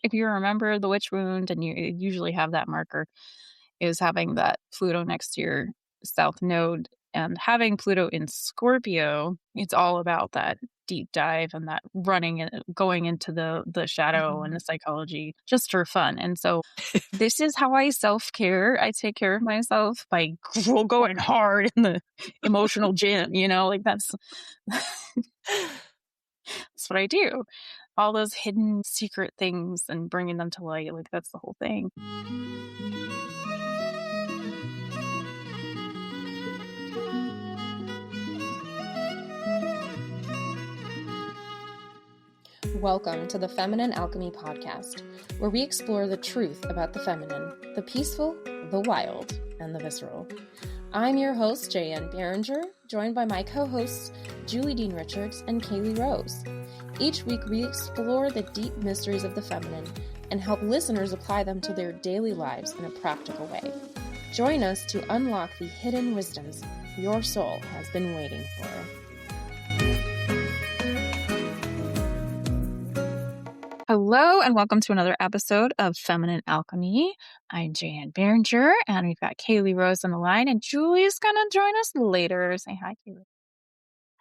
If you remember the witch wound, and you usually have that marker, is having that Pluto next to your south node. And having Pluto in Scorpio, it's all about that deep dive and that running and going into the shadow and the psychology just for fun. And so this is how I self-care. I take care of myself by going hard in the emotional gym, like that's what I do. All those hidden secret things and bringing them to light, like that's the whole thing. Welcome to the Feminine Alchemy Podcast, where we explore the truth about the feminine, the peaceful, the wild, and the visceral. I'm your host, Jaye Anne Beringer, joined by my co-hosts, Julie Dean Richards and Kayelee Rose. Each week, we explore the deep mysteries of the feminine and help listeners apply them to their daily lives in a practical way. Join us to unlock the hidden wisdoms your soul has been waiting for. Hello, and welcome to another episode of Feminine Alchemy. I'm Jaye Anne Beringer, and we've got Kayelee Rose on the line, and Julie's going to join us later. Say hi, Kayelee.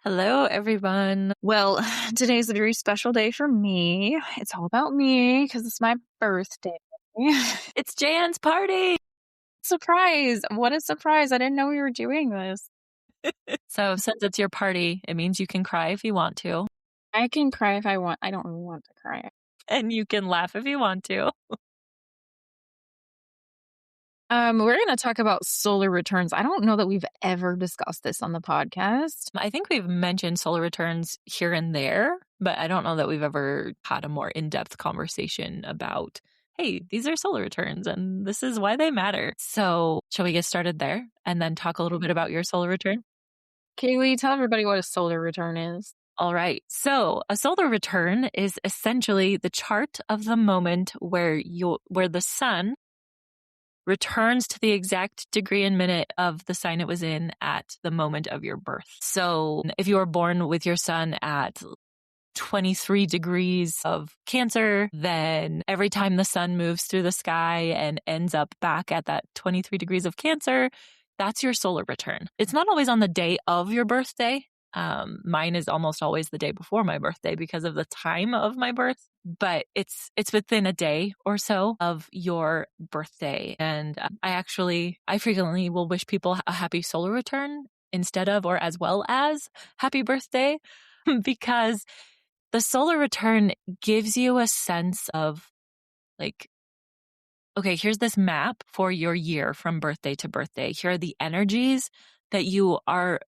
Hello, everyone. Well, today's a very special day for me. It's all about me because it's my birthday. It's Jaye Anne's party. Surprise. What a surprise. I didn't know we were doing this. So since it's your party, it means you can cry if you want to. I can cry if I want. I don't really want to cry. And you can laugh if you want to. We're going to talk about solar returns. I don't know that we've ever discussed this on the podcast. I think we've mentioned solar returns here and there, but I don't know that we've ever had a more in-depth conversation about, hey, these are solar returns and this is why they matter. So shall we get started there and then talk a little bit about your solar return? Kayelee, tell everybody what a solar return is. All right. So a solar return is essentially the chart of the moment where the sun returns to the exact degree and minute of the sign it was in at the moment of your birth. So if you were born with your sun at 23 degrees of Cancer, then every time the sun moves through the sky and ends up back at that 23 degrees of Cancer, that's your solar return. It's not always on the day of your birthday. Mine is almost always the day before my birthday because of the time of my birth, but it's within a day or so of your birthday. And I frequently will wish people a happy solar return instead of, or as well as, happy birthday, because the solar return gives you a sense of like, okay, here's this map for your year from birthday to birthday. Here are the energies that you are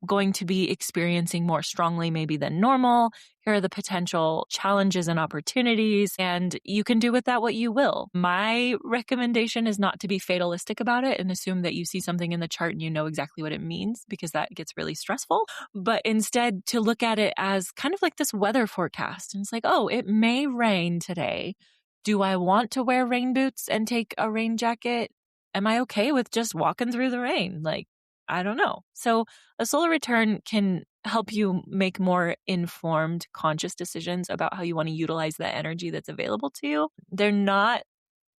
going to be experiencing more strongly maybe than normal. Here are the potential challenges and opportunities, and you can do with that what you will. My recommendation is not to be fatalistic about it and assume that you see something in the chart and you know exactly what it means, because that gets really stressful, but instead to look at it as kind of like this weather forecast. And it's like, oh, it may rain today. Do I want to wear rain boots and take a rain jacket? Am I okay with just walking through the rain? Like, I don't know. So a solar return can help you make more informed, conscious decisions about how you want to utilize that energy that's available to you. They're not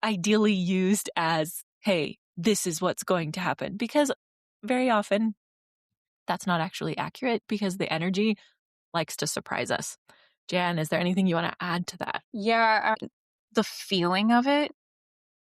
ideally used as, hey, this is what's going to happen, because very often that's not actually accurate because the energy likes to surprise us. Jan, is there anything you want to add to that? Yeah, the feeling of it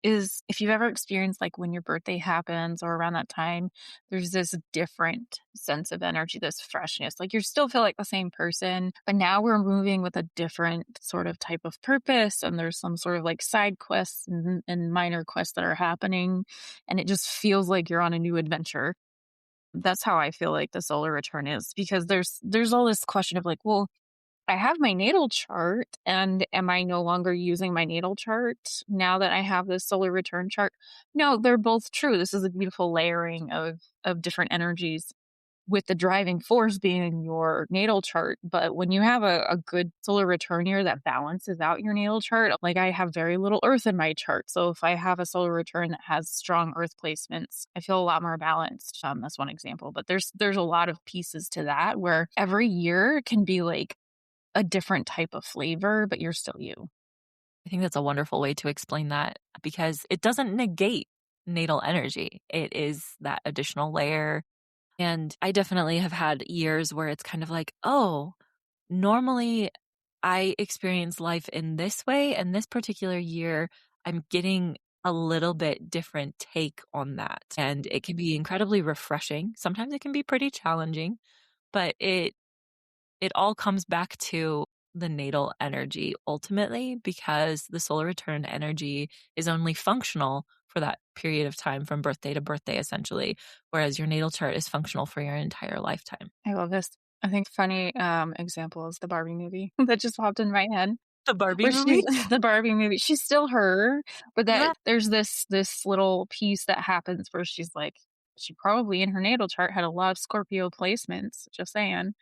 is, if you've ever experienced like when your birthday happens or around that time, there's this different sense of energy, this freshness. Like you still feel like the same person, but now we're moving with a different sort of type of purpose. And there's some sort of like side quests and minor quests that are happening. And it just feels like you're on a new adventure. That's how I feel like the solar return is, because there's all this question of like, well, I have my natal chart, and am I no longer using my natal chart now that I have this solar return chart? No, they're both true. This is a beautiful layering of different energies, with the driving force being your natal chart. But when you have a good solar return year that balances out your natal chart, like I have very little earth in my chart. So if I have a solar return that has strong earth placements, I feel a lot more balanced. That's one example. But there's a lot of pieces to that where every year can be like a different type of flavor, but you're still you. I think that's a wonderful way to explain that because it doesn't negate natal energy. It is that additional layer. And I definitely have had years where it's kind of like, oh, normally I experience life in this way, and this particular year, I'm getting a little bit different take on that. And it can be incredibly refreshing. Sometimes it can be pretty challenging, but it all comes back to the natal energy ultimately because the solar return energy is only functional for that period of time from birthday to birthday, essentially, whereas your natal chart is functional for your entire lifetime. I love this. I think funny example is the Barbie movie that just popped in my head. The Barbie Where she's movie? the Barbie movie, she's still her, but that Yeah. there's this little piece that happens where she's like, she probably in her natal chart had a lot of Scorpio placements, just saying,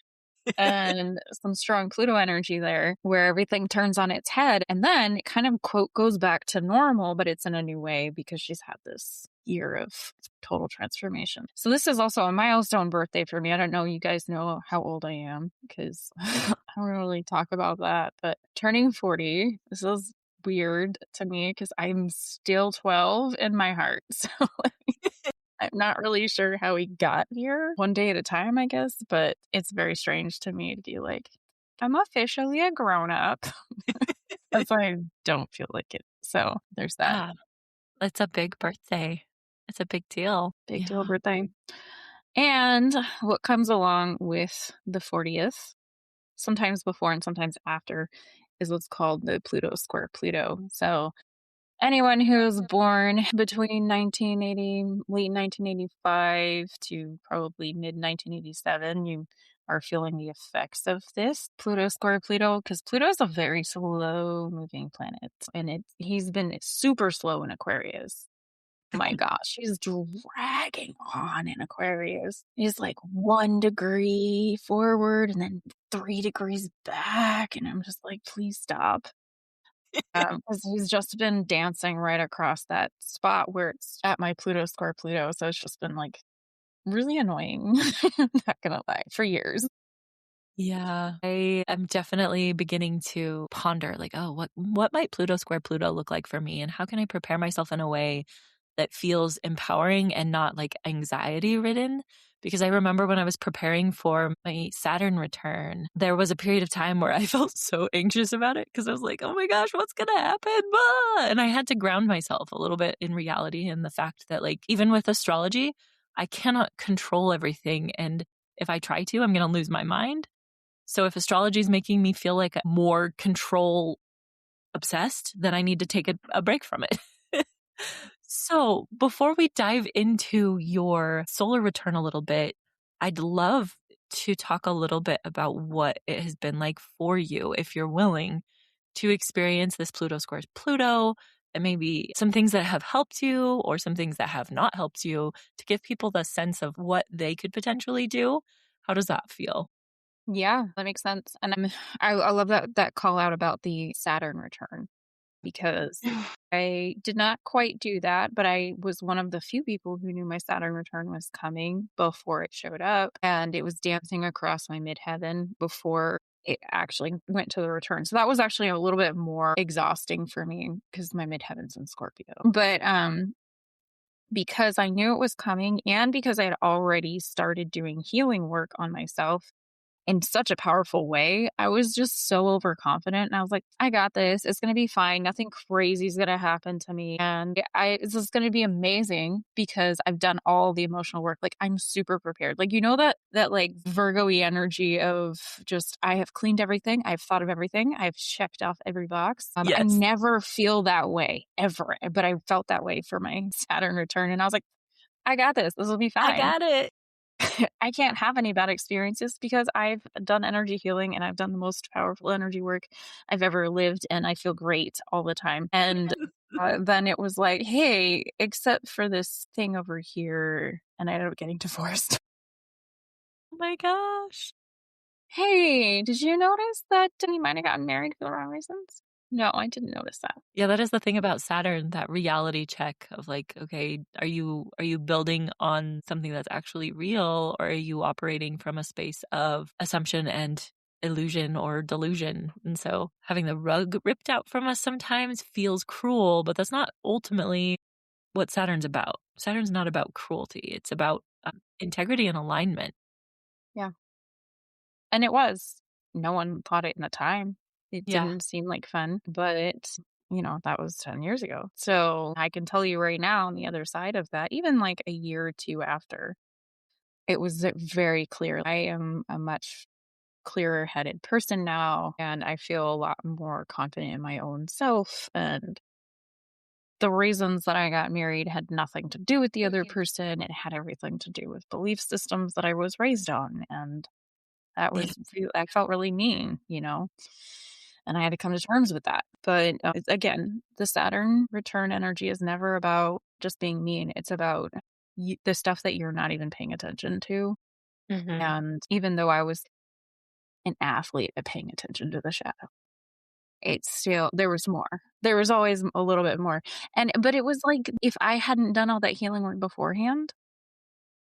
and some strong Pluto energy there where everything turns on its head. And then it kind of quote goes back to normal, but it's in a new way because she's had this year of total transformation. So this is also a milestone birthday for me. I don't know, you guys know how old I am because I don't really talk about that, but turning 40, this is weird to me because I'm still 12 in my heart. So I'm not really sure how we got here, one day at a time, I guess, but it's very strange to me to be like, I'm officially a grown up. That's why I don't feel like it. So there's that Yeah. It's a big birthday. It's a big deal. big deal Yeah. birthday. And what comes along with the 40th, sometimes before and sometimes after, is what's called the Pluto square Pluto. So anyone who was born between 1980, late 1985 to probably mid 1987, you are feeling the effects of this Pluto square Pluto because Pluto is a very slow moving planet and he's been super slow in Aquarius. My gosh, he's dragging on in Aquarius. He's like 1 degree forward and then 3 degrees back. And I'm just like, please stop. Because he's just been dancing right across that spot where it's at my Pluto square Pluto. So it's just been like really annoying. Not gonna lie, for years. Yeah. I am definitely beginning to ponder like, oh, what might Pluto square Pluto look like for me? And how can I prepare myself in a way that feels empowering and not like anxiety ridden? Because I remember when I was preparing for my Saturn return, there was a period of time where I felt so anxious about it because I was like, oh my gosh, what's going to happen? Blah! And I had to ground myself a little bit in reality and the fact that, like, even with astrology, I cannot control everything. And if I try to, I'm going to lose my mind. So if astrology is making me feel like more control obsessed, then I need to take a break from it. So before we dive into your solar return a little bit, I'd love to talk a little bit about what it has been like for you, if you're willing to experience this Pluto squares Pluto, and maybe some things that have helped you or some things that have not helped you to give people the sense of what they could potentially do. How does that feel? Yeah, that makes sense. And I love that call out about the Saturn return because I did not quite do that, but I was one of the few people who knew my Saturn return was coming before it showed up. And it was dancing across my midheaven before it actually went to the return. So that was actually a little bit more exhausting for me because my midheaven's in Scorpio. But because I knew it was coming and because I had already started doing healing work on myself in such a powerful way. I was just so overconfident and I was like, I got this. It's going to be fine. Nothing crazy is going to happen to me. And it's just going to be amazing because I've done all the emotional work. Like I'm super prepared. Like, you know, that like Virgo-y energy of just, I have cleaned everything. I've thought of everything. I've checked off every box. I Yes. never feel that way ever, but I felt that way for my Saturn return. And I was like, I got this. This will be I fine. got it. I can't have any bad experiences because I've done energy healing and I've done the most powerful energy work I've ever lived, and I feel great all the time. And then it was like, hey, except for this thing over here, and I ended up getting divorced. Oh my gosh. Hey, did you notice that he might have gotten married for the wrong reasons? No, I didn't notice that. Yeah, that is the thing about Saturn, that reality check of like, okay, are you building on something that's actually real, or are you operating from a space of assumption and illusion or delusion. And so having the rug ripped out from us sometimes feels cruel, but that's not ultimately what Saturn's about. Saturn's not about cruelty. It's about integrity and alignment. Yeah. And it was. No one thought it in the time. It Yeah. didn't seem like fun, but that was 10 years ago. So I can tell you right now on the other side of that, even like a year or two after, it was very clear. I am a much clearer headed person now, and I feel a lot more confident in my own self. And the reasons that I got married had nothing to do with the other person. It had everything to do with belief systems that I was raised on. And that Yeah. was I felt really mean. And I had to come to terms with that. But again, the Saturn return energy is never about just being mean. It's about the stuff that you're not even paying attention to. Mm-hmm. And even though I was an athlete at paying attention to the shadow, it's still, there was more. There was always a little bit more. But it was like, if I hadn't done all that healing work beforehand,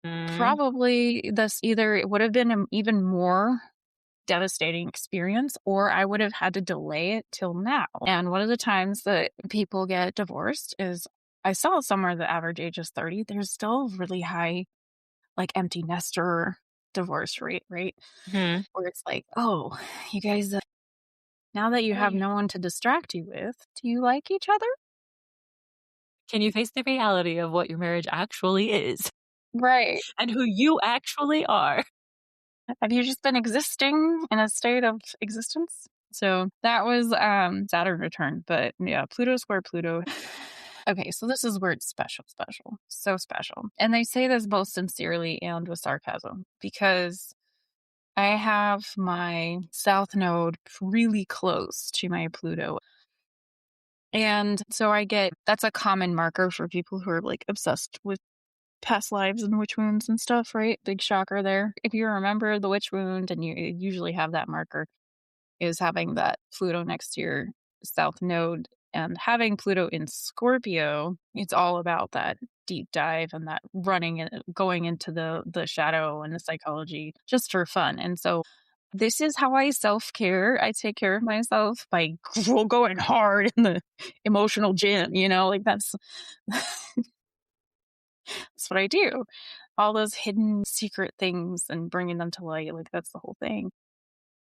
Mm-hmm. probably this either it would have been an even more devastating experience, or I would have had to delay it till now. And one of the times that people get divorced is, I saw somewhere the average age is 30. There's still really high, like, empty nester divorce rate, right? Mm-hmm. Where it's like, oh, you guys, now that you have no one to distract you with, do you like each other? Can you face the reality of what your marriage actually is Right. and who you actually are? Have you just been existing in a state of existence? So that was Saturn return, but yeah, Pluto square Pluto. Okay, so this is where it's special, special, so special. And they say this both sincerely and with sarcasm, because I have my south node really close to my Pluto. And so that's a common marker for people who are like obsessed with past lives and witch wounds and stuff, right? Big shocker there. If you remember the witch wound, and you usually have that marker, is having that Pluto next to your south node. And having Pluto in Scorpio, it's all about that deep dive and that running and going into the shadow and the psychology just for fun. And so this is how I self-care. I take care of myself by going hard in the emotional gym, like that's what I do. All those hidden secret things and bringing them to light, like that's the whole thing.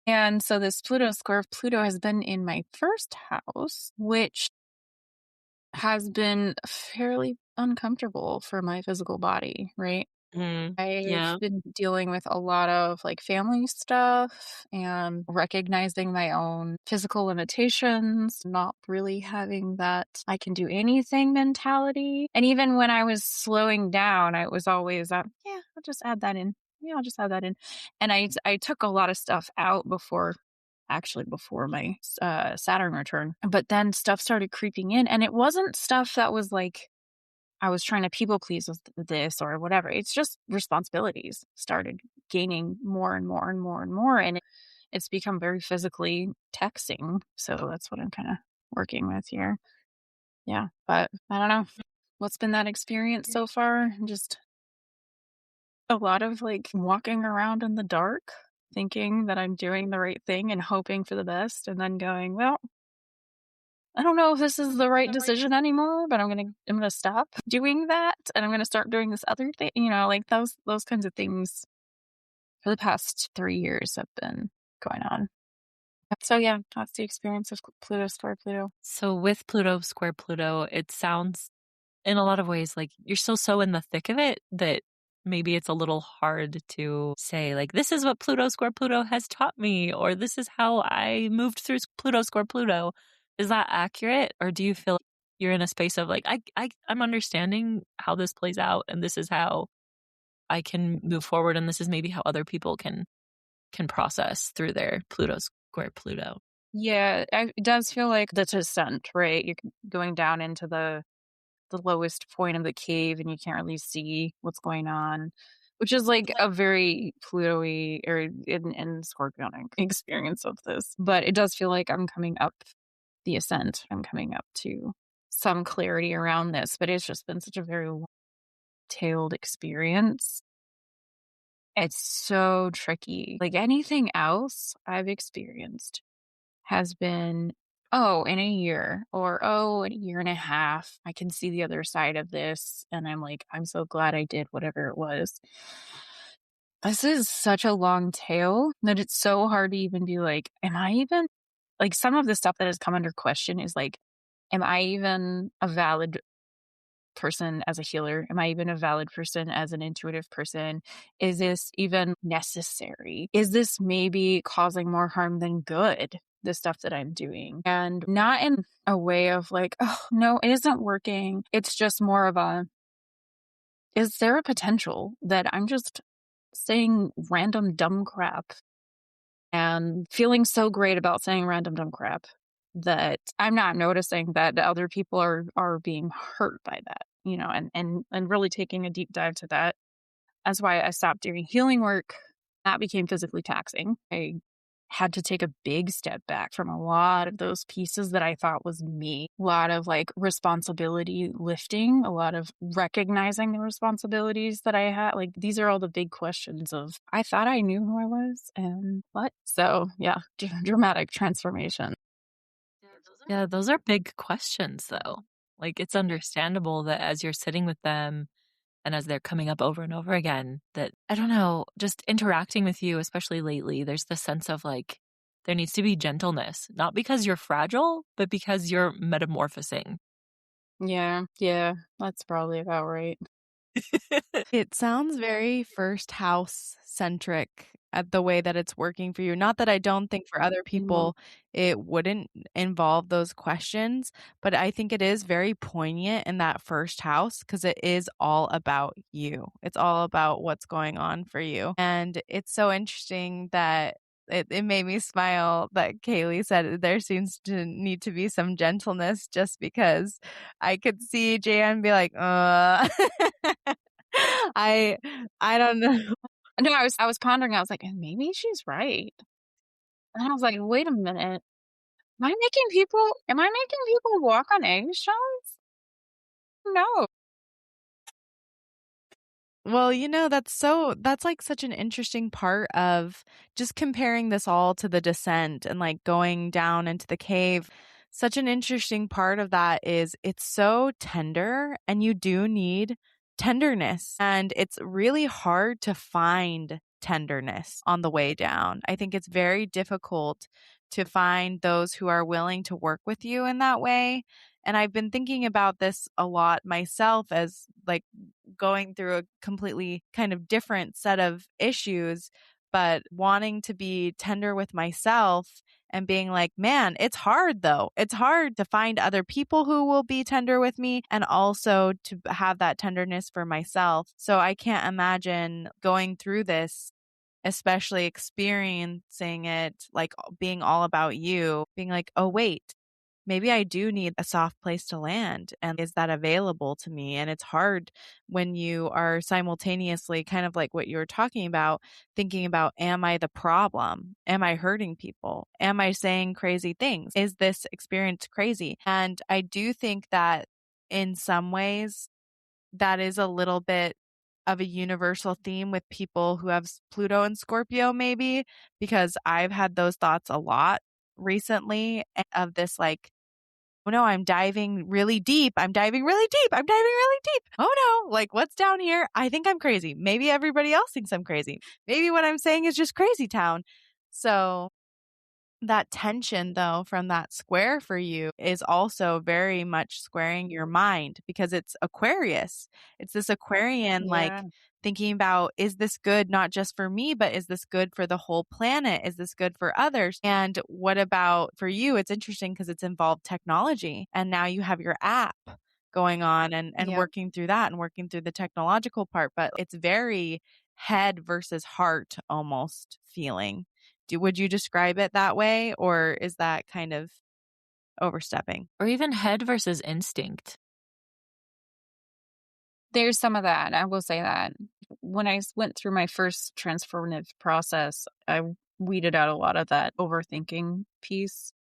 And so this Pluto square of Pluto has been in my first house, which has been fairly uncomfortable for my physical body, right? Mm, I've yeah. been dealing with a lot of like family stuff and recognizing my own physical limitations, not really having that I can do anything mentality. And even when I was slowing down, I was always, yeah, I'll just add that in. Yeah, I'll just add that in. And I took a lot of stuff out before my Saturn return. But then stuff started creeping in, and it wasn't stuff that was like I was trying to people please with this or whatever. It's just responsibilities started gaining more and more and more and more. And it's become very physically taxing. So that's what I'm kind of working with here. Yeah. But I don't know. What's been that experience so far? Just a lot of like walking around in the dark, thinking that I'm doing the right thing and hoping for the best, and then going, well, I don't know if this is the right decision anymore, but I'm gonna stop doing that, and I'm gonna start doing this other thing. Like those kinds of things for the past 3 years have been going on. So yeah, that's the experience of Pluto square Pluto. So with Pluto square Pluto, it sounds in a lot of ways like you're still so in the thick of it that maybe it's a little hard to say, like, this is what Pluto square Pluto has taught me, or this is how I moved through Pluto square Pluto. Is that accurate? Or do you feel like you're in a space of like, I'm understanding how this plays out, and this is how I can move forward, and this is maybe how other people can process through their Pluto square Pluto? Yeah, it does feel like the descent, right? You're going down into the lowest point of the cave, and you can't really see what's going on, which is like a very Pluto-y or in Scorpionic experience of this. But it does feel like I'm coming up the ascent. I'm coming up to some clarity around this, but it's just been such a very tailed experience. It's so tricky. Like anything else I've experienced has been, oh, in a year or, oh, in a year and a half, I can see the other side of this. And I'm like, I'm so glad I did whatever it was. This is such a long tail that it's so hard to even be like, am I even like some of the stuff that has come under question is like, am I even a valid person as a healer? Am I even a valid person as an intuitive person? Is this even necessary? Is this maybe causing more harm than good? The stuff that I'm doing, and not in a way of like, oh, no, it isn't working. It's just more of a, is there a potential that I'm just saying random dumb crap and feeling so great about saying random dumb crap that I'm not noticing that other people are being hurt by that, and really taking a deep dive to that. That's why I stopped doing healing work. That became physically taxing. I had to take a big step back from a lot of those pieces that I thought was me. A lot of like responsibility lifting, a lot of recognizing the responsibilities that I had. Like these are all the big questions of I thought I knew who I was and what. So yeah, dramatic transformation. Yeah, those are big questions, though. Like, it's understandable that as you're sitting with them and as they're coming up over and over again, that I don't know, just interacting with you, especially lately, there's this sense of like, there needs to be gentleness, not because you're fragile, but because you're metamorphosing. Yeah, that's probably about right. It sounds very first house centric at the way that it's working for you. Not that I don't think for other people it wouldn't involve those questions, but I think it is very poignant in that first house because it is all about you. It's all about what's going on for you. And it's so interesting that it made me smile that Kayelee said there seems to need to be some gentleness just because I could see Jaye Anne be like, I I don't know. No, I was pondering. I was like, maybe she's right. And I was like, wait a minute. Am I making people walk on eggshells? No. Well, that's like such an interesting part of just comparing this all to the descent and like going down into the cave. Such an interesting part of that is it's so tender and you do need tenderness. And it's really hard to find tenderness on the way down. I think it's very difficult to find those who are willing to work with you in that way. And I've been thinking about this a lot myself as like going through a completely kind of different set of issues, but wanting to be tender with myself and being like, man, it's hard though. It's hard to find other people who will be tender with me and also to have that tenderness for myself. So I can't imagine going through this, especially experiencing it like being all about you, being like, oh, wait, maybe I do need a soft place to land. And is that available to me? And it's hard when you are simultaneously kind of like what you were talking about, thinking about, am I the problem? Am I hurting people? Am I saying crazy things? Is this experience crazy? And I do think that in some ways, that is a little bit of a universal theme with people who have Pluto and Scorpio, maybe, because I've had those thoughts a lot recently of this like, oh no, I'm diving really deep. I'm diving really deep. I'm diving really deep. Oh no, like what's down here? I think I'm crazy. Maybe everybody else thinks I'm crazy. Maybe what I'm saying is just crazy town. So that tension though from that square for you is also very much squaring your mind because it's Aquarius. It's this Aquarian like Yeah. thinking about, is this good not just for me, but is this good for the whole planet? Is this good for others? And what about for you? It's interesting because it's involved technology and now you have your app going on and Yep. working through that and working through the technological part, but it's very head versus heart almost feeling. Would you describe it that way, or is that kind of overstepping? Or even head versus instinct. There's some of that. I will say that. When I went through my first transformative process, I weeded out a lot of that overthinking piece.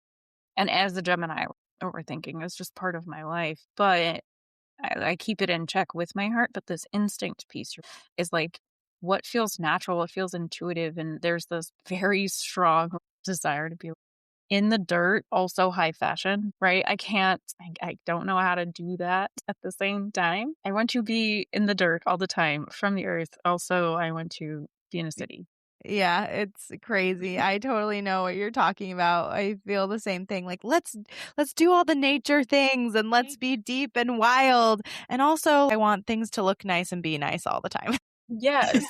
And as a Gemini, overthinking is just part of my life. But I keep it in check with my heart. But this instinct piece is like what feels natural, what feels intuitive. And there's this very strong desire to be in the dirt, also high fashion, right? I don't know how to do that at the same time. I want to be in the dirt all the time from the earth. Also, I want to be in a city. Yeah, it's crazy. I totally know what you're talking about. I feel the same thing. Like let's do all the nature things and let's be deep and wild. And also I want things to look nice and be nice all the time. Yes.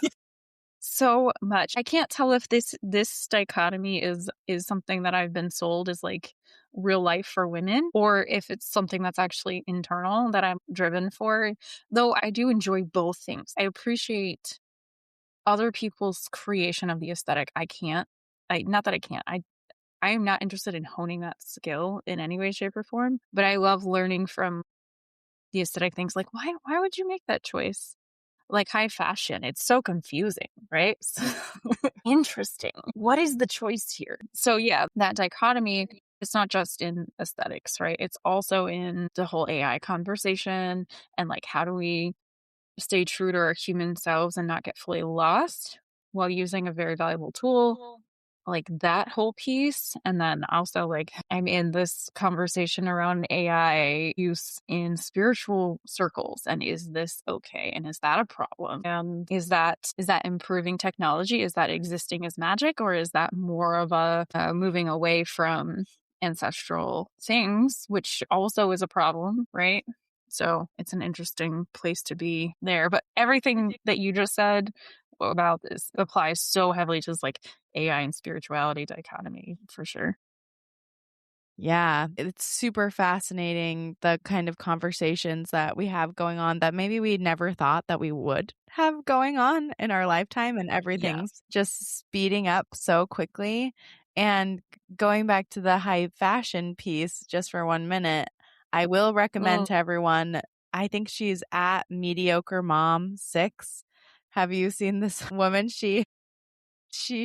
So much. I can't tell if this dichotomy is something that I've been sold as like real life for women, or if it's something that's actually internal that I'm driven for. Though I do enjoy both things. I appreciate other people's creation of the aesthetic. I can't. I not that I can't. I am not interested in honing that skill in any way, shape, or form. But I love learning from the aesthetic things. Like why would you make that choice? Like high fashion, it's so confusing, right? So, interesting. What is the choice here? So yeah, that dichotomy, it's not just in aesthetics, right? It's also in the whole AI conversation and like how do we stay true to our human selves and not get fully lost while using a very valuable tool, like that whole piece. And then also like I'm in this conversation around AI use in spiritual circles, and is this okay, and is that a problem, and is that improving technology, is that existing as magic, or is that more of a moving away from ancestral things, which also is a problem, right? So it's an interesting place to be there. But everything that you just said about this applies so heavily to like AI and spirituality dichotomy for sure. Yeah, it's super fascinating the kind of conversations that we have going on that maybe we never thought that we would have going on in our lifetime, and everything's Yes. just speeding up so quickly. And going back to the high fashion piece just for 1 minute, I will recommend Mm. to everyone, I think she's at Mediocre Mom 6. Have you seen this woman? She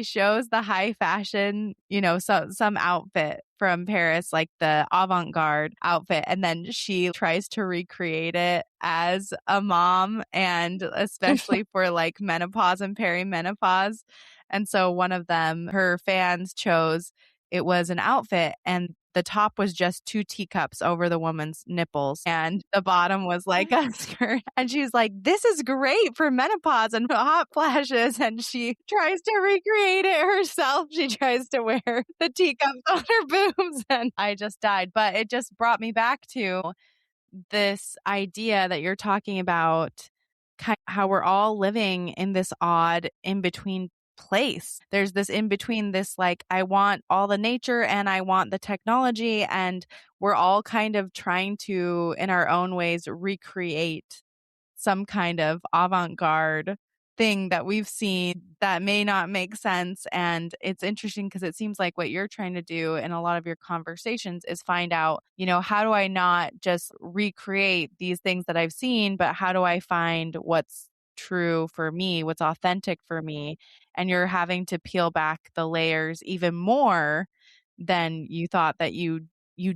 shows the high fashion, some outfit from Paris, like the avant-garde outfit, and then she tries to recreate it as a mom, and especially for like menopause and perimenopause. And so one of them, her fans chose, it was an outfit, and the top was just 2 teacups over the woman's nipples, and the bottom was like a skirt. And she's like, this is great for menopause and hot flashes. And she tries to recreate it herself. She tries to wear the teacups on her boobs. And I just died. But it just brought me back to this idea that you're talking about, how we're all living in this odd in between place. There's this in between, this like, I want all the nature and I want the technology. And we're all kind of trying to, in our own ways, recreate some kind of avant-garde thing that we've seen that may not make sense. And it's interesting because it seems like what you're trying to do in a lot of your conversations is find out, how do I not just recreate these things that I've seen, but how do I find what's true for me, what's authentic for me? And you're having to peel back the layers even more than you thought that you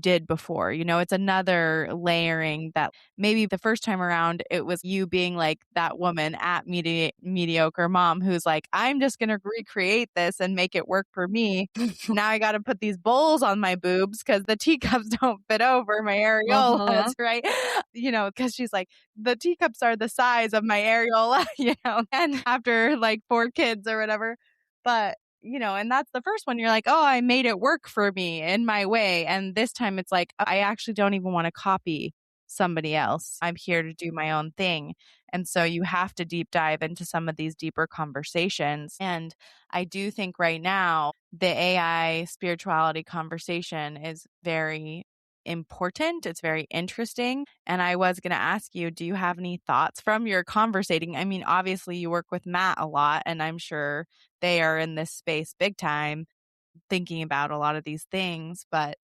did before. It's another layering that maybe the first time around it was you being like that woman at Mediocre Mom who's like, I'm just going to recreate this and make it work for me. Now I got to put these bowls on my boobs because the teacups don't fit over my Uh-huh. areolas, right? Because she's like, the teacups are the size of my areola, and after like 4 kids or whatever. But and that's the first one. You're like, oh, I made it work for me in my way. And this time it's like, I actually don't even want to copy somebody else. I'm here to do my own thing. And so you have to deep dive into some of these deeper conversations. And I do think right now, the AI spirituality conversation is very important. It's very interesting. And I was going to ask you, do you have any thoughts from your conversating? I mean, obviously you work with Matt a lot, and I'm sure they are in this space big time thinking about a lot of these things, but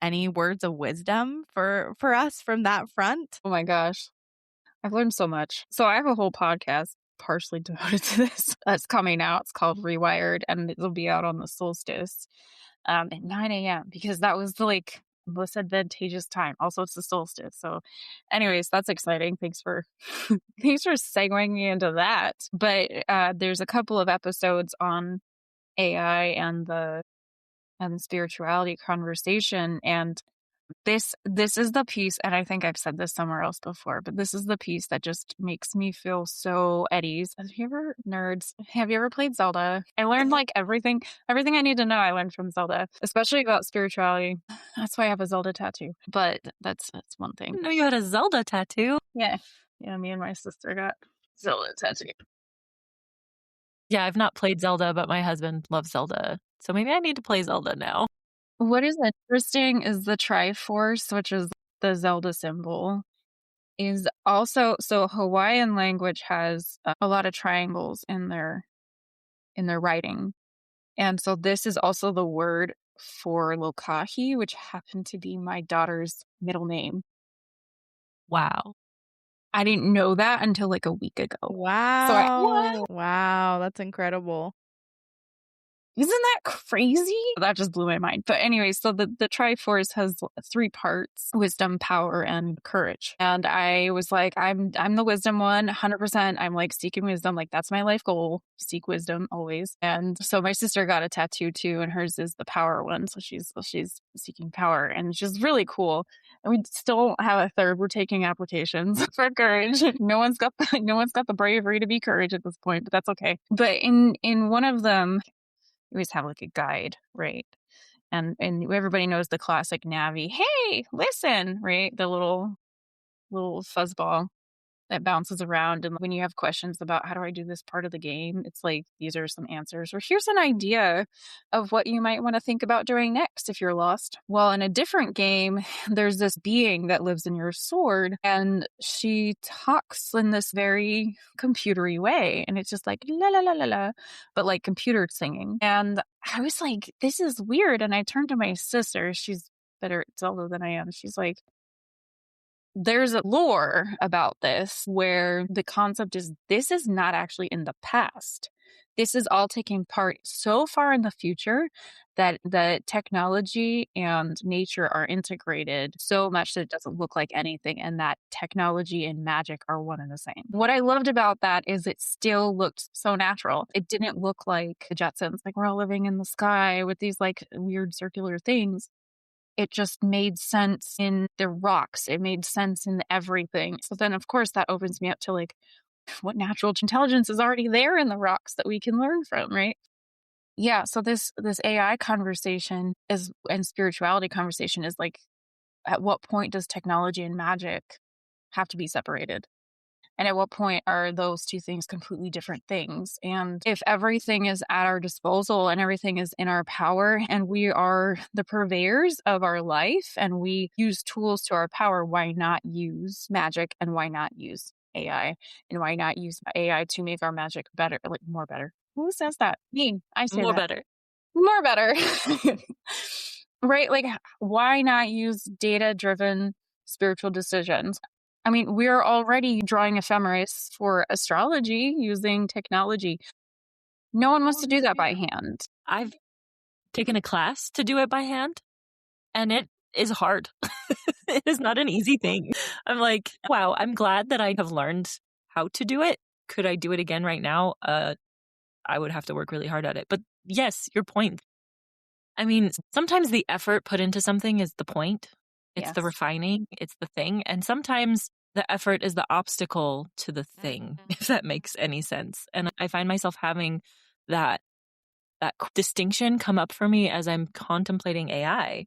any words of wisdom for us from that front? Oh my gosh. I've learned so much. So I have a whole podcast partially devoted to this that's coming out. It's called Rewired, and it'll be out on the solstice at 9 a.m. because that was the like most advantageous time. Also, it's the solstice. So anyways, that's exciting. Thanks for thanks for segueing me into that. But there's a couple of episodes on AI and spirituality conversation, and this is the piece, and I think I've said this somewhere else before, but this is the piece that just makes me feel so at ease. Have you ever played Zelda? I learned like everything I need to know I learned from Zelda, especially about spirituality. That's why I have a Zelda tattoo. But that's one I thing. didn't know you had a Zelda tattoo. Yeah. Yeah, me and my sister got Zelda tattoo. Yeah, I've not played Zelda, but my husband loves Zelda. So maybe I need to play Zelda now. What is interesting is the Triforce, which is the Zelda symbol, is also, so Hawaiian language has a lot of triangles in their writing. And so this is also the word for Lokahi, which happened to be my daughter's middle name. Wow. I didn't know that until like a week ago. Wow. Wow, that's incredible. Isn't that crazy? That just blew my mind. But anyway, so the Triforce has 3 parts: wisdom, power, and courage. And I was like, I'm the wisdom one, 100%. I'm like seeking wisdom. Like that's my life goal. Seek wisdom always. And so my sister got a tattoo too, and hers is the power one. So she's seeking power, and it's just really cool. And we still don't have a third. We're taking applications for courage. No one's got the bravery to be courage at this point, but that's okay. But in one of them, we always have like a guide, right? And everybody knows the classic Navi. Hey, listen, right? The little fuzzball that bounces around. And when you have questions about how do I do this part of the game, it's like, these are some answers. Or here's an idea of what you might want to think about doing next if you're lost. Well, in a different game, there's this being that lives in your sword, and she talks in this very computery way. And it's just like, la, la, la, la, la, but like computer singing. And I was like, this is weird. And I turned to my sister. She's better at Zelda than I am. She's like, there's a lore about this where the concept is this is not actually in the past. This is all taking part so far in the future that the technology and nature are integrated so much that it doesn't look like anything, and that technology and magic are one and the same. What I loved about that is it still looked so natural. It didn't look like the Jetsons, like we're all living in the sky with these like weird circular things. It just made sense in the rocks. It made sense in everything. So then, of course, that opens me up to like what natural intelligence is already there in the rocks that we can learn from, right? Yeah. So this AI conversation and spirituality conversation is like, at what point does technology and magic have to be separated? And at what point are those two things completely different things? And if everything is at our disposal and everything is in our power and we are the purveyors of our life and we use tools to our power, why not use magic, and why not use AI? And why not use AI to make our magic better, like more better? Who says that? Me. I say More that. better. More better. Right? Like, why not use data-driven spiritual decisions? I mean, we're already drawing ephemeris for astrology using technology. No one wants to do that by hand. I've taken a class to do it by hand, and it is hard. It is not an easy thing. I'm like, wow, I'm glad that I have learned how to do it. Could I do it again right now? I would have to work really hard at it. But yes, your point. I mean, sometimes the effort put into something is the point. It's the refining. It's the thing. And sometimes the effort is the obstacle to the thing, if that makes any sense. And I find myself having that distinction come up for me as I'm contemplating AI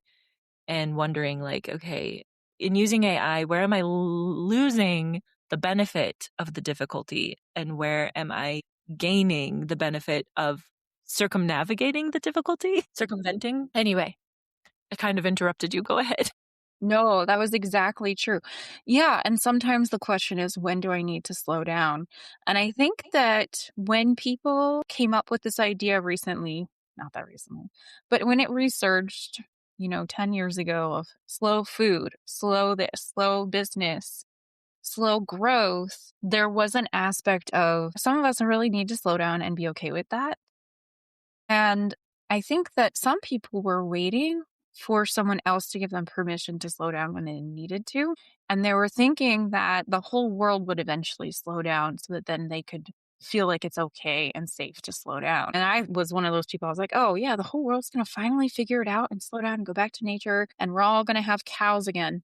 and wondering like, okay, in using AI, where am I losing the benefit of the difficulty? And where am I gaining the benefit of circumnavigating the difficulty? Circumventing? Anyway, I kind of interrupted you. Go ahead. No, that was exactly true. Yeah. And sometimes the question is, when do I need to slow down? And I think that when people came up with this idea recently, not that recently, but when it resurged, 10 years ago, of slow food, slow this, slow business, slow growth, there was an aspect of some of us really need to slow down and be okay with that. And I think that some people were waiting for someone else to give them permission to slow down when they needed to. And they were thinking that the whole world would eventually slow down so that then they could feel like it's okay and safe to slow down. And I was one of those people. I was like, oh, yeah, the whole world's going to finally figure it out and slow down and go back to nature. And we're all going to have cows again.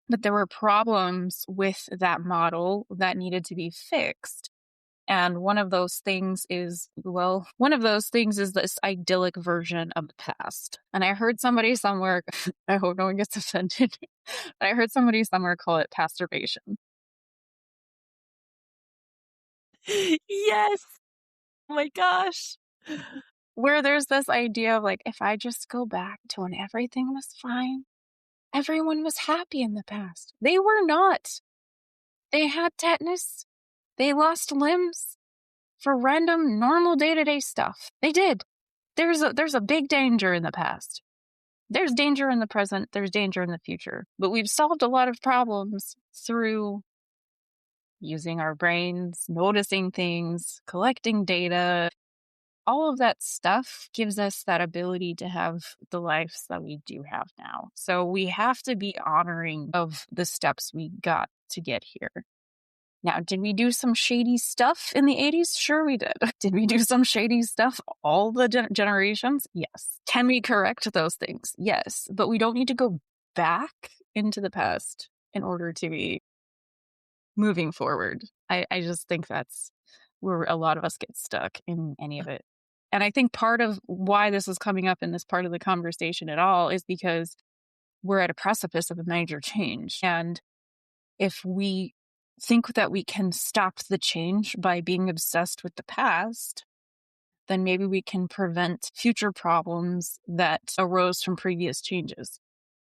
But there were problems with that model that needed to be fixed. And one of those things is this idyllic version of the past. And I heard somebody somewhere, I hope no one gets offended, but I heard somebody somewhere call it pasturbation. Yes. Oh my gosh. Where there's this idea of like, if I just go back to when everything was fine, everyone was happy in the past. They were not. They had tetanus. They lost limbs for random normal day-to-day stuff. They did. There's a big danger in the past. There's danger in the present. There's danger in the future. But we've solved a lot of problems through using our brains, noticing things, collecting data. All of that stuff gives us that ability to have the lives that we do have now. So we have to be honoring of the steps we got to get here. Now, did we do some shady stuff in the 80s? Sure, we did. Did we do some shady stuff all the generations? Yes. Can we correct those things? Yes. But we don't need to go back into the past in order to be moving forward. I just think that's where a lot of us get stuck in any of it. And I think part of why this is coming up in this part of the conversation at all is because we're at a precipice of a major change. And if we think that we can stop the change by being obsessed with the past, then maybe we can prevent future problems that arose from previous changes.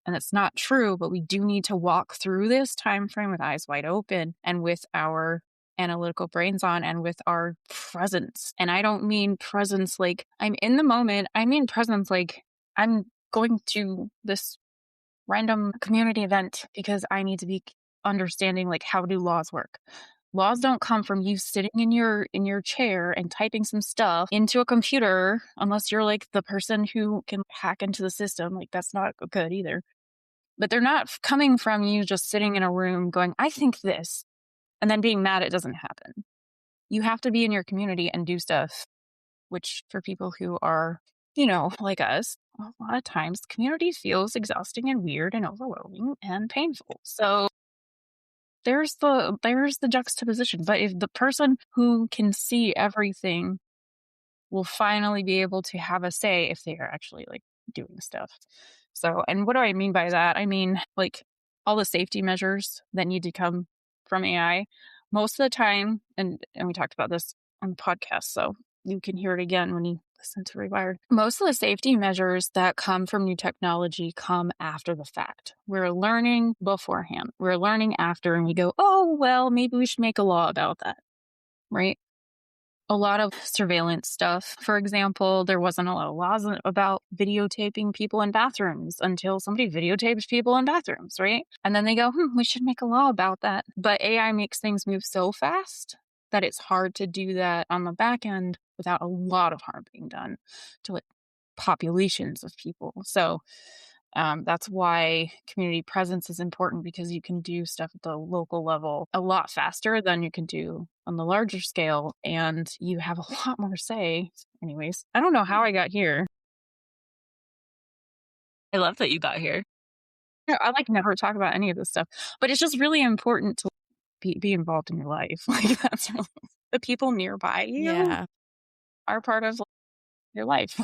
And it's not true, but we do need to walk through this time frame with eyes wide open and with our analytical brains on and with our presence. And I don't mean presence like I'm in the moment. I mean presence like I'm going to this random community event because I need to be understanding like how do laws work. Laws don't come from you sitting in your chair and typing some stuff into a computer unless you're like the person who can hack into the system. Like that's not good either. But they're not coming from you just sitting in a room going, I think this, and then being mad it doesn't happen. You have to be in your community and do stuff, which for people who are, like us, a lot of times community feels exhausting and weird and overwhelming and painful. So there's the juxtaposition. But if the person who can see everything will finally be able to have a say if they are actually like doing stuff. So, and what do I mean by that? I mean, like all the safety measures that need to come from AI most of the time. And we talked about this on the podcast, so you can hear it again when you listen to Rewired. Most of the safety measures that come from new technology come after the fact. We're learning beforehand. We're learning after, and we go, oh, well, maybe we should make a law about that, right? A lot of surveillance stuff. For example, there wasn't a lot of laws about videotaping people in bathrooms until somebody videotapes people in bathrooms, right? And then they go, we should make a law about that. But AI makes things move so fast that it's hard to do that on the back end without a lot of harm being done to like populations of people. So that's why community presence is important, because you can do stuff at the local level a lot faster than you can do on the larger scale, and you have a lot more say. Anyways, I don't know how I got here. I love that you got here. I like never talk about any of this stuff, but it's just really important to be involved in your life. Like that's really, the people nearby you are part of your life.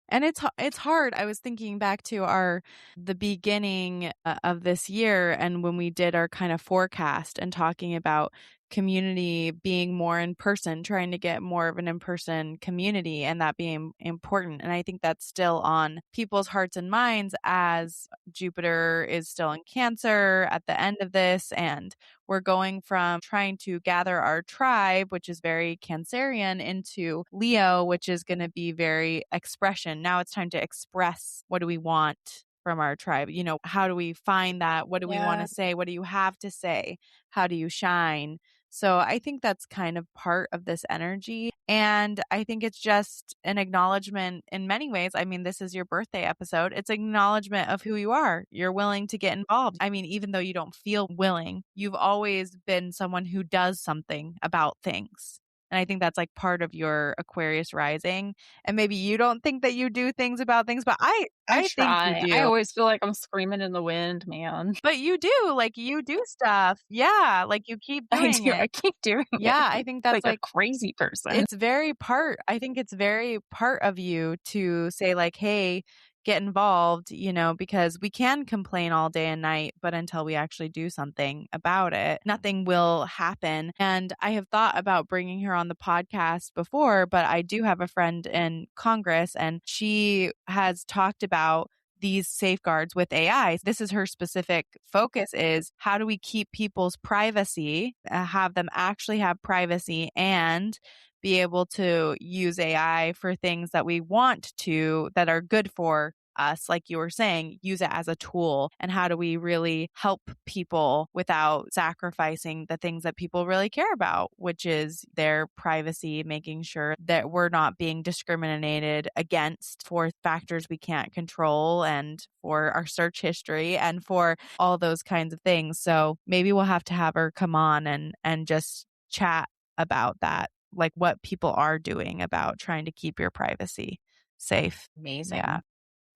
And it's hard. I was thinking back to the beginning of this year, and when we did our kind of forecast and talking about community being more in person, trying to get more of an in-person community, and that being important. And I think that's still on people's hearts and minds as Jupiter is still in Cancer at the end of this, and we're going from trying to gather our tribe, which is very Cancerian, into Leo, which is going to be very expression. Now it's time to express what do we want from our tribe. How do we find that? What do we want to say? What do you have to say? How do you shine? So I think that's kind of part of this energy. And I think it's just an acknowledgement in many ways. I mean, this is your birthday episode. It's acknowledgement of who you are. You're willing to get involved. I mean, even though you don't feel willing, you've always been someone who does something about things. And I think that's like part of your Aquarius rising. And maybe you don't think that you do things about things, but I think you try. I do. always feel like I'm screaming in the wind, man. But you do, like, you do stuff. Yeah, like, you keep I doing do. I it. keep doing Yeah, it I think that's, like a like, crazy person. I think it's very part of you to say, like, "Hey, get involved," because we can complain all day and night, but until we actually do something about it, nothing will happen. And I have thought about bringing her on the podcast before, but I do have a friend in Congress, and she has talked about these safeguards with AI. This is her specific focus, is how do we keep people's privacy, have them actually have privacy, and be able to use AI for things that we want to, that are good for us, like you were saying, use it as a tool. And how do we really help people without sacrificing the things that people really care about, which is their privacy, making sure that we're not being discriminated against for factors we can't control, and for our search history, and for all those kinds of things. So maybe we'll have to have her come on and just chat about that, like what people are doing about trying to keep your privacy safe. Amazing. Yeah.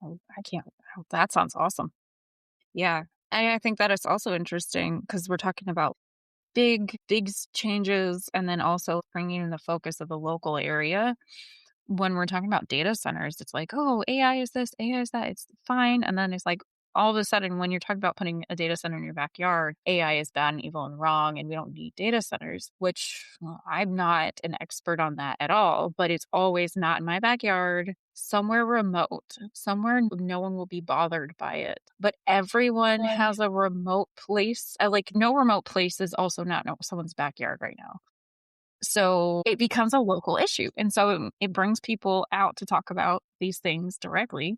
Oh, I can't. Oh, that sounds awesome. Yeah. And I think that it's also interesting because we're talking about big changes and then also bringing in the focus of the local area. When we're talking about data centers, it's like, oh, AI is this, AI is that, it's fine. And then it's like, all of a sudden, when you're talking about putting a data center in your backyard, AI is bad and evil and wrong, and we don't need data centers, which I'm not an expert on that at all, but it's always not in my backyard, somewhere remote, somewhere no one will be bothered by it. But everyone has a remote place. Like, no remote place is also not someone's backyard right now. So it becomes a local issue. And so it brings people out to talk about these things directly,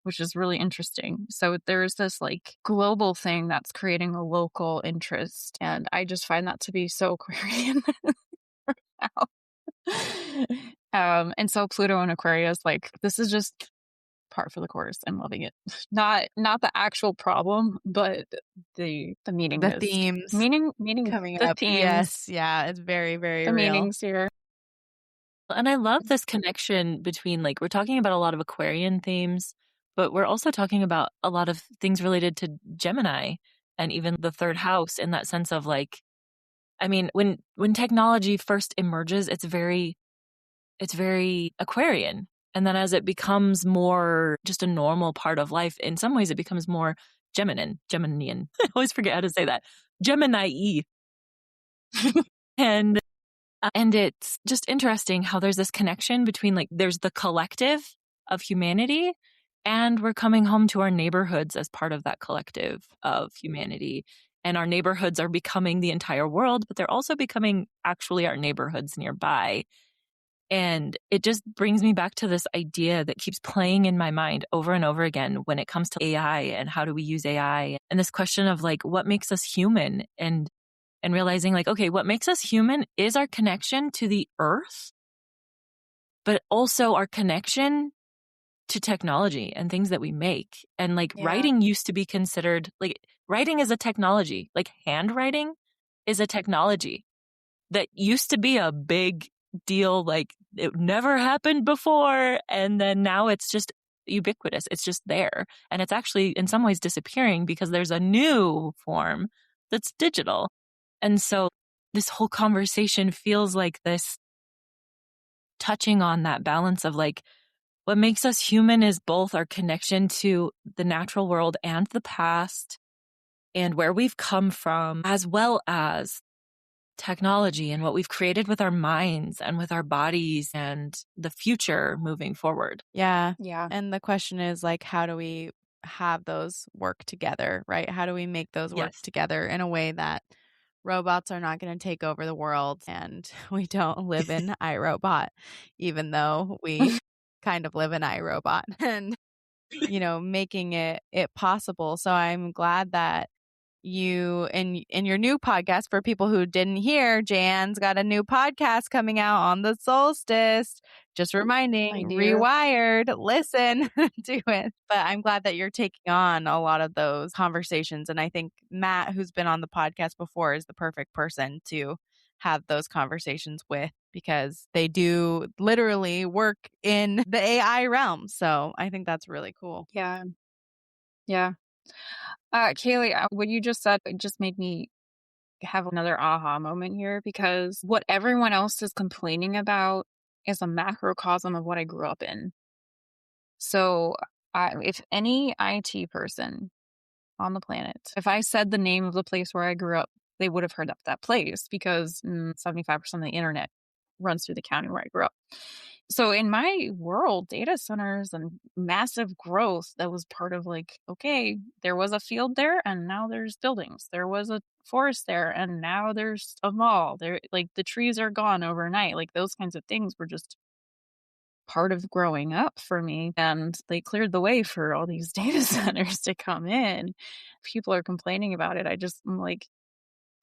which is really interesting. So there's this like global thing that's creating a local interest. And I just find that to be so Aquarian now. And so Pluto and Aquarius, like, this is just par for the course. I'm loving it. Not the actual problem, but the meaning The is themes meaning coming the up. themes, Yes. Yeah. It's very, very the real. meanings here. And I love this connection between, like, we're talking about a lot of Aquarian themes, but we're also talking about a lot of things related to Gemini and even the third house, in that sense of, like, I mean, when technology first emerges, it's very Aquarian. And then as it becomes more just a normal part of life, in some ways it becomes more Geminian. I always forget how to say that. Gemini-y. and it's just interesting how there's this connection between, like, there's the collective of humanity, and we're coming home to our neighborhoods as part of that collective of humanity. And our neighborhoods are becoming the entire world, but they're also becoming actually our neighborhoods nearby. And it just brings me back to this idea that keeps playing in my mind over and over again when it comes to AI and how do we use AI, and this question of, like, what makes us human, and realizing, like, okay, what makes us human is our connection to the earth, but also our connection to technology and things that we make. And, like, writing used to be considered, like, writing is a technology, like handwriting is a technology that used to be a big deal, like it never happened before, and then now it's just ubiquitous. It's just there, and it's actually in some ways disappearing because there's a new form that's digital. And so this whole conversation feels like this touching on that balance of, like, what makes us human is both our connection to the natural world and the past and where we've come from, as well as technology and what we've created with our minds and with our bodies and the future moving forward. Yeah. Yeah. And the question is, like, how do we have those work together, right? How do we make those work Yes. together in a way that robots are not going to take over the world and we don't live in iRobot, even though we kind of live in iRobot, and, making it possible. So I'm glad that you in your new podcast, for people who didn't hear, Jaye Anne's got a new podcast coming out on the solstice. Just reminding, I do. Rewired, listen to it. But I'm glad that you're taking on a lot of those conversations. And I think Matt, who's been on the podcast before, is the perfect person to have those conversations with, because they do literally work in the AI realm. So I think that's really cool. Yeah. Yeah. Kayelee, what you just said, it just made me have another aha moment here, because what everyone else is complaining about is a macrocosm of what I grew up in. So if any IT person on the planet, if I said the name of the place where I grew up, they would have heard of that place, because 75% of the internet runs through the county where I grew up. So in my world, data centers and massive growth, that was part of like, okay, there was a field there and now there's buildings. There was a forest there and now there's a mall. There, like, the trees are gone overnight. Like, those kinds of things were just part of growing up for me, and they cleared the way for all these data centers to come in. People are complaining about it. I'm like,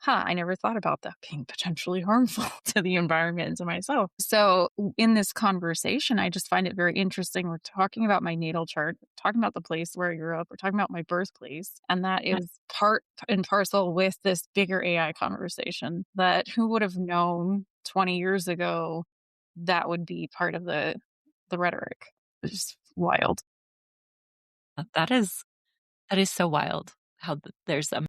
I never thought about that being potentially harmful to the environment and to myself. So in this conversation, I just find it very interesting. We're talking about my natal chart, talking about the place where I grew up, we're talking about my birthplace, and that is part and parcel with this bigger AI conversation. That who would have known 20 years ago that would be part of the rhetoric. It's just wild. That is so wild how there's a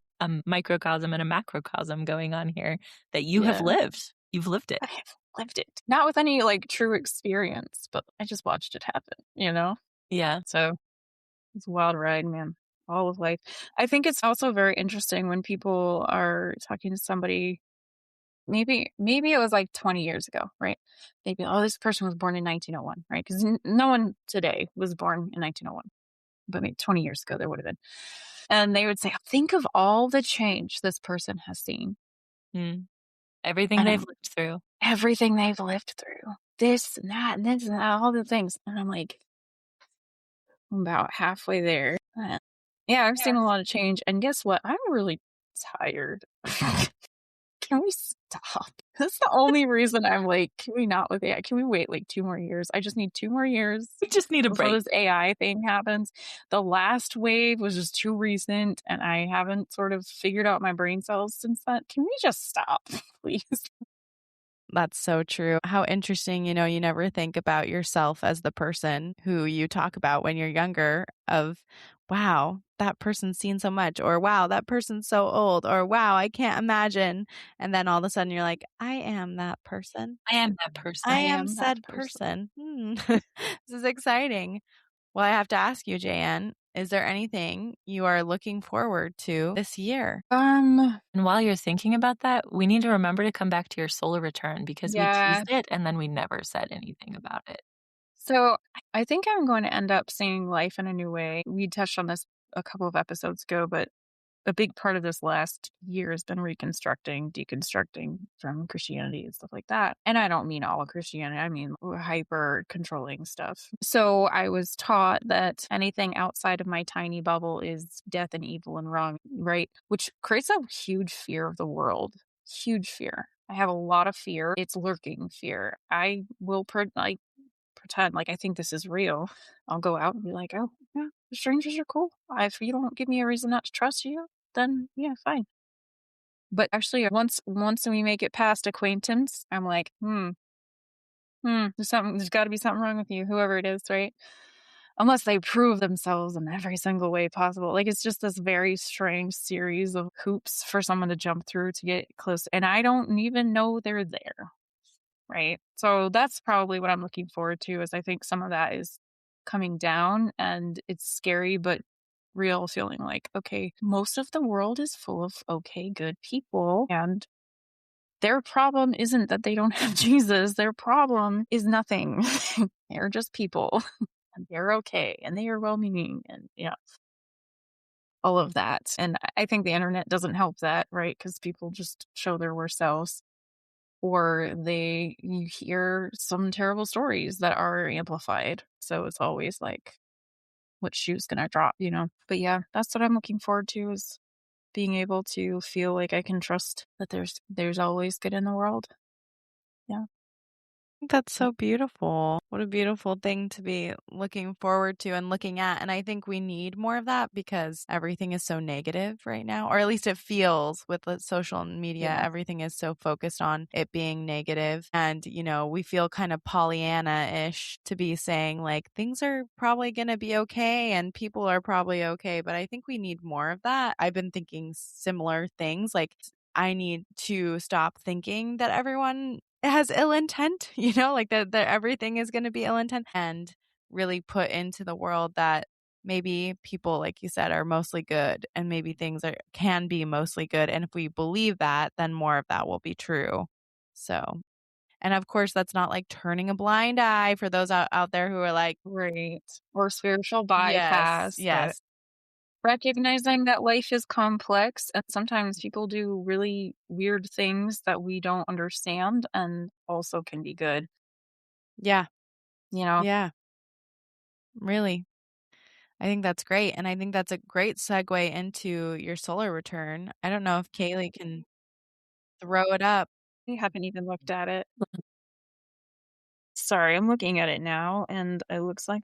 microcosm and a macrocosm going on here that you have Yeah. lived. You've lived it. I have lived it. Not with any like true experience, but I just watched it happen, you know? Yeah. So it's a wild ride, man. All of life. I think it's also very interesting when people are talking to somebody. Maybe it was like 20 years ago, right? They'd be, oh, this person was born in 1901, right? Because no one today was born in 1901. But maybe 20 years ago, there would have been. And they would say, think of all the change this person has seen. Mm. Everything And they've lived through. everything they've lived through. This and that and this and that, all the things. And I'm like, I'm about halfway there. Yeah, I've seen a lot of change. And guess what? I'm really tired. Can we stop? That's the only reason I'm like, can we not with AI? Can we wait like 2 more years? I just need 2 more years We just need a before break. this AI thing happens. The last wave was just too recent, and I haven't sort of figured out my brain cells since then. Can we just stop, please? That's so true. How interesting, you never think about yourself as the person who you talk about when you're younger of, wow, that person's seen so much, or wow, that person's so old, or wow, I can't imagine. And then all of a sudden you're like, I am that person. I am that person. I I am am that said person. person. This is exciting. Well, I have to ask you, Jaye Anne, is there anything you are looking forward to this year? And while you're thinking about that, we need to remember to come back to your solar return, because we Yeah. teased it and then we never said anything about it. So I think I'm going to end up seeing life in a new way. We touched on this a couple of episodes ago, but a big part of this last year has been deconstructing from Christianity and stuff like that. And I don't mean all of Christianity, I mean hyper controlling stuff. So I was taught that anything outside of my tiny bubble is death and evil and wrong, right? Which creates a huge fear of the world. Huge fear. I have a lot of fear. It's lurking fear. I will pretend like I think this is real. I'll go out and be like, oh, yeah, strangers are cool. If you don't give me a reason not to trust you, then yeah, fine. But actually, once we make it past acquaintance, I'm like, there's got to be something wrong with you, whoever it is, right? Unless they prove themselves in every single way possible. Like, it's just this very strange series of hoops for someone to jump through to get close. And I don't even know they're there. Right. So that's probably what I'm looking forward to, is I think some of that is coming down, and it's scary, but real, feeling like, okay, most of the world is full of okay, good people, and their problem isn't that they don't have Jesus. Their problem is nothing. They're just people, and they're okay, and they are well-meaning, and yeah, all of that. And I think the internet doesn't help that, right? Because people just show their worst selves, or you hear some terrible stories that are amplified. So it's always like, what shoe's gonna drop, But yeah, that's what I'm looking forward to, is being able to feel like I can trust that there's always good in the world. Yeah. That's so beautiful. What a beautiful thing to be looking forward to and looking at. And I think we need more of that because everything is so negative right now, or at least it feels with social media. Yeah. Everything is so focused on it being negative. And, we feel kind of Pollyanna ish to be saying like things are probably going to be okay and people are probably okay. But I think we need more of that. I've been thinking similar things like, I need to stop thinking that everyone has ill intent, like that everything is going to be ill intent and really put into the world that maybe people, like you said, are mostly good and maybe things can be mostly good. And if we believe that, then more of that will be true. So, and of course, that's not like turning a blind eye for those out there who are like, Right. Or spiritual yes, bypass, but yes. recognizing that life is complex and sometimes people do really weird things that we don't understand and also can be good, Yeah, you know? yeah, really. I think that's great. And I think that's a great segue into your solar return. I don't know if Kayelee can throw it up. I haven't even looked at it. Sorry, I'm looking at it now and it looks like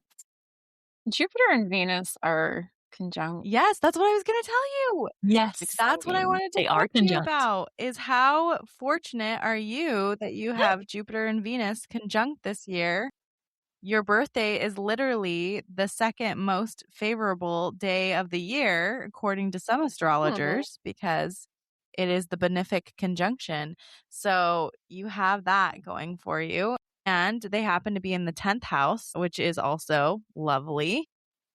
Jupiter and Venus are conjunct. Yes, that's what I was going to tell you. Yes, That's what I wanted to they are talk to you conjunct. about is how fortunate are you that you have Jupiter and Venus conjunct this year? Your birthday is literally the second most favorable day of the year, according to some astrologers, because it is the benefic conjunction. So you have that going for you. And they happen to be in the 10th house, which is also lovely.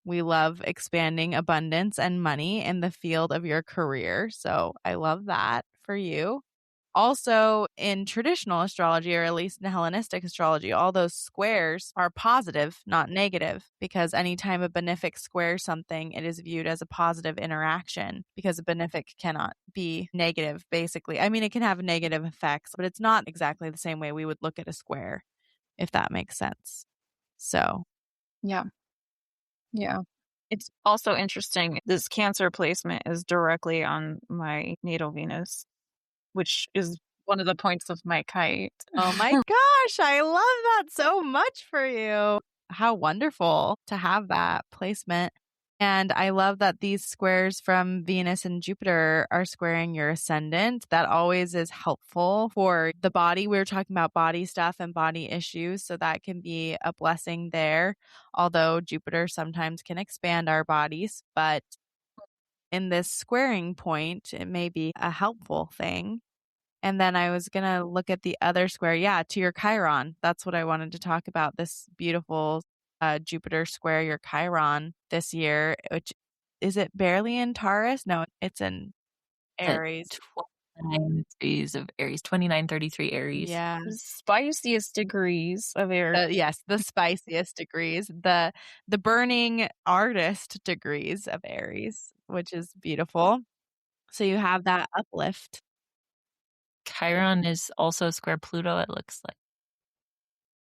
We love expanding abundance and money in the field of your career. So I love that for you. Also, in traditional astrology, or at least in Hellenistic astrology, all those squares are positive, not negative, because anytime a benefic squares something, it is viewed as a positive interaction because a benefic cannot be negative, basically. I mean, it can have negative effects, but it's not exactly the same way we would look at a square, if that makes sense. So, Yeah. Yeah. It's also interesting. This Cancer placement is directly on my natal Venus, which is one of the points of my kite. oh my gosh, I love that so much for you. How wonderful to have that placement. And I love that these squares from Venus and Jupiter are squaring your ascendant. That always is helpful for the body. We were talking about body stuff and body issues. So that can be a blessing there. Although Jupiter sometimes can expand our bodies. But in this squaring point, it may be a helpful thing. And then I was going to look at the other square. Yeah, to your Chiron. That's what I wanted to talk about. This beautiful Jupiter square, your Chiron this year, which is it barely in Taurus? No, it's in At Aries. 29 degrees of Aries, 2933 Aries. Yeah. Spiciest degrees of air. Yes, the spiciest degrees, the burning artist degrees of Aries, which is beautiful. So you have that uplift. Chiron is also square Pluto, it looks like.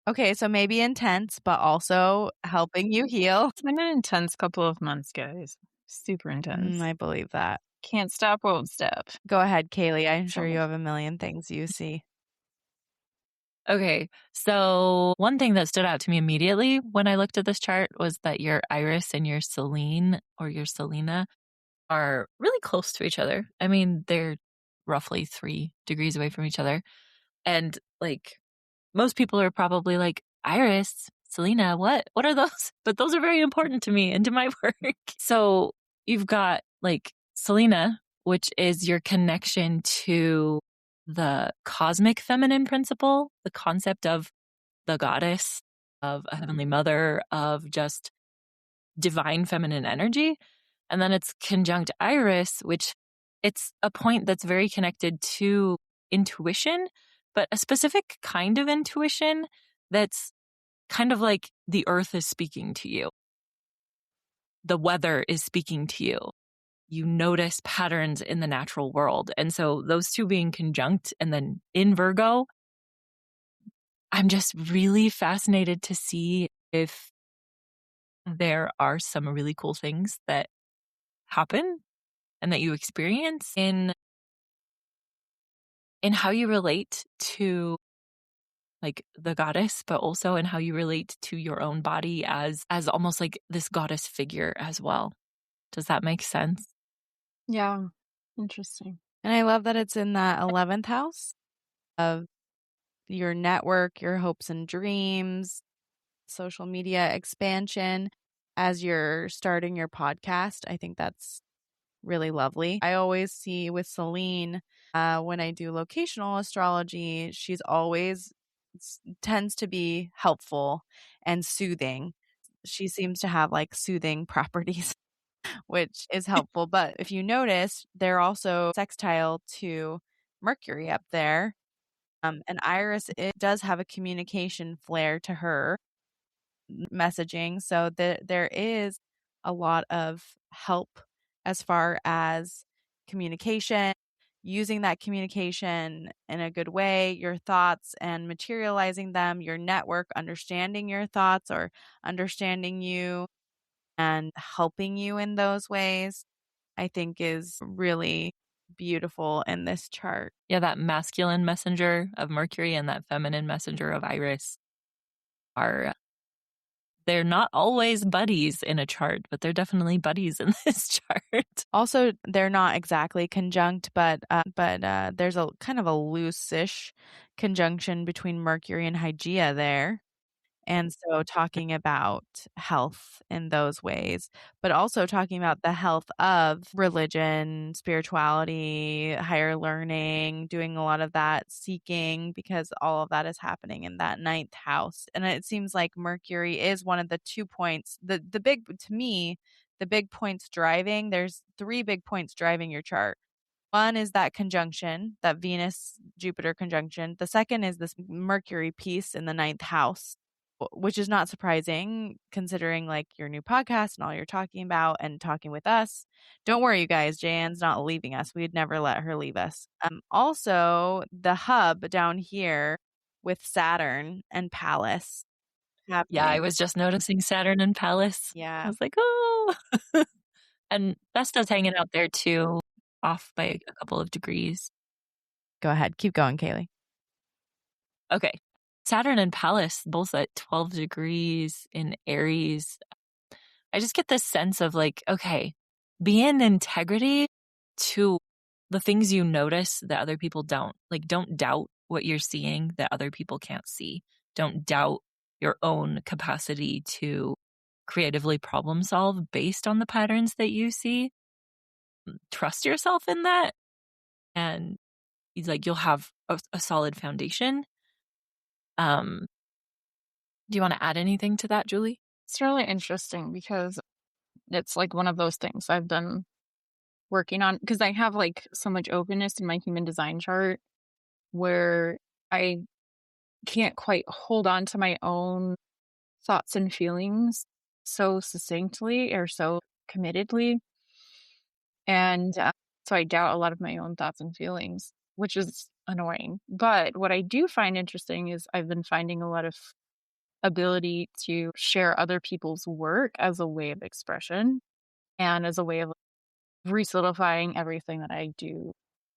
Okay, so maybe intense, but also helping you heal. It's been an intense couple of months, guys. Super intense. I believe that. Can't stop, won't stop. Go ahead, Kayelee. I'm sure So- you have a million things you see. Okay, so one thing that stood out to me immediately when I looked at this chart was that your Iris and your Selene or your Selena are really close to each other. I mean, they're roughly 3 degrees away from each other. And like most people are probably like, Iris, Selena, what are those? But those are very important to me and to my work. So you've got like Selena, which is your connection to the cosmic feminine principle, the concept of the goddess, of a heavenly mother, of just divine feminine energy. And then it's conjunct Iris, which it's a point that's very connected to intuition, but a specific kind of intuition that's kind of like the earth is speaking to you. The weather is speaking to you. You notice patterns in the natural world. And so those two being conjunct and then in Virgo, I'm just really fascinated to see if there are some really cool things that happen and that you experience in how you relate to like the goddess, but also in how you relate to your own body as almost like this goddess figure as well. Does that make sense? Yeah. Interesting. And I love that it's in that 11th house of your network, your hopes and dreams, social media expansion as you're starting your podcast. I think that's really lovely. I always see with Celine, when I do locational astrology, she's always tends to be helpful and soothing. She seems to have like soothing properties, which is helpful. But if you notice, they're also sextile to Mercury up there. And Iris, it does have a communication flair to her messaging. So there is a lot of help as far as communication, using that communication in a good way, your thoughts and materializing them, your network, understanding your thoughts or understanding you and helping you in those ways, I think is really beautiful in this chart. Yeah, that masculine messenger of Mercury and that feminine messenger of Iris are they're not always buddies in a chart, but they're definitely buddies in this chart. Also, they're not exactly conjunct, but there's a kind of a loose-ish conjunction between Mercury and Hygeia there. And so talking about health in those ways, but also talking about the health of religion, spirituality, higher learning, doing a lot of that seeking because all of that is happening in that ninth house. And it seems like Mercury is one of the 2 points, the big, to me, the big points driving, there's 3 big points driving your chart. One is that conjunction, that Venus Jupiter conjunction. The second is this Mercury piece in the ninth house, which is not surprising considering like your new podcast and all you're talking about and talking with us. Don't worry, you guys. Jaye Anne's not leaving us. We'd never let her leave us. Also, the hub down here with Saturn and Pallas Yeah, I happening. was just noticing Saturn and Pallas. I Yeah. was like, oh. And Vesta's hanging out there too, off by a couple of degrees. Go ahead. Keep going, Kayelee. Okay. Saturn and Pallas, both at 12 degrees in Aries. I just get this sense of like, okay, be in integrity to the things you notice that other people don't. Like, don't doubt what you're seeing that other people can't see. Don't doubt your own capacity to creatively problem solve based on the patterns that you see. Trust yourself in that. And he's like, you'll have a solid foundation. Do you want to add anything to that, Julie? It's really interesting because it's like one of those things I've been working on because I have like so much openness in my human design chart where I can't quite hold on to my own thoughts and feelings so succinctly or so committedly. And so I doubt a lot of my own thoughts and feelings, which is annoying. But what I do find interesting is I've been finding a lot of ability to share other people's work as a way of expression and as a way of re-solidifying everything that I do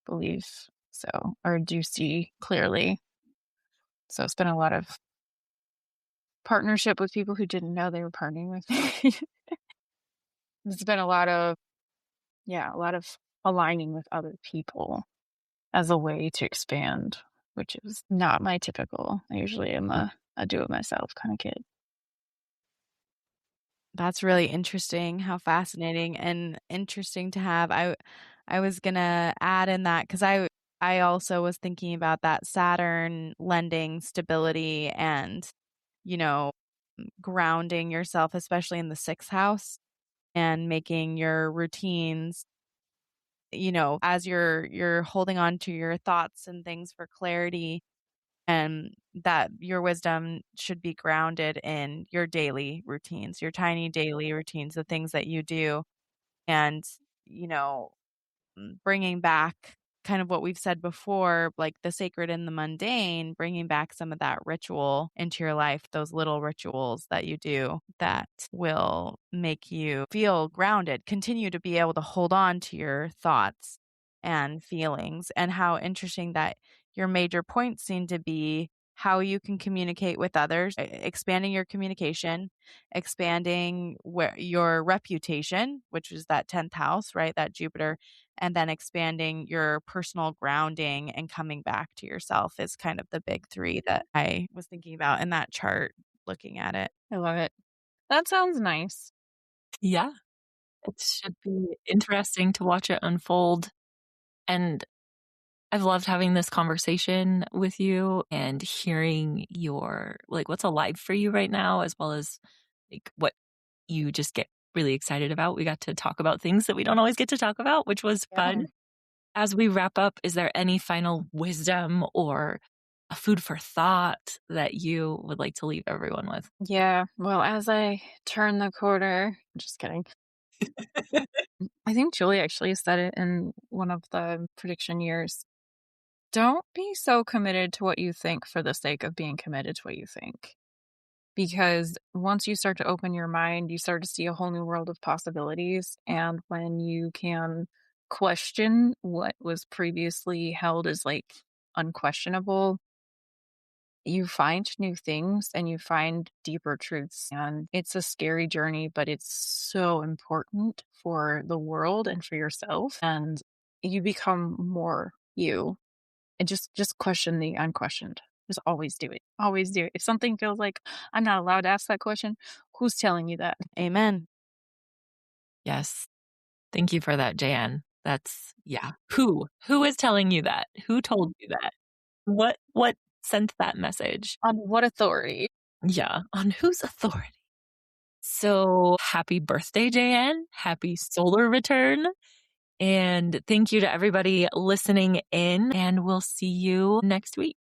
believe so or do see clearly. So it's been a lot of partnership with people who didn't know they were partnering with me. It's been a lot of aligning with other people as a way to expand, which is not my typical. I usually am a do it myself kind of kid. That's really interesting. How fascinating and interesting to have. I was gonna add in that because I also was thinking about that Saturn lending stability and, you know, grounding yourself, especially in the sixth house and making your routines, as you're holding on to your thoughts and things for clarity and that your wisdom should be grounded in your daily routines, your tiny daily routines, the things that you do and, you know, bringing back kind of what we've said before, like the sacred and the mundane, bringing back some of that ritual into your life, those little rituals that you do that will make you feel grounded, continue to be able to hold on to your thoughts and feelings. And how interesting that your major points seem to be how you can communicate with others, expanding your communication, expanding your reputation, which is that 10th house, right? That Jupiter, and then expanding your personal grounding and coming back to yourself is kind of the big three that I was thinking about in that chart, looking at it. I love it. That sounds nice. Yeah. It should be interesting to watch it unfold. And I've loved having this conversation with you and hearing your, like, what's alive for you right now, as well as like what you just get really excited about. We got to talk about things that we don't always get to talk about, which was fun. As we wrap up, is there any final wisdom or a food for thought that you would like to leave everyone with? Yeah. Well, as I turn the corner, just kidding. I think Julie actually said it in one of the prediction years. Don't be so committed to what you think for the sake of being committed to what you think. Because once you start to open your mind, you start to see a whole new world of possibilities. And when you can question what was previously held as like unquestionable, you find new things and you find deeper truths. And it's a scary journey, but it's so important for the world and for yourself. And you become more you. And just question the unquestioned. Just always do it. Always do it. If something feels like I'm not allowed to ask that question, who's telling you that? Amen. Yes. Thank you for that, Jaye Anne. That's, yeah. Who is telling you that? Who told you that? What sent that message? On what authority? Yeah. On whose authority? So happy birthday, Jaye Anne. Happy solar return. And thank you to everybody listening in, and we'll see you next week.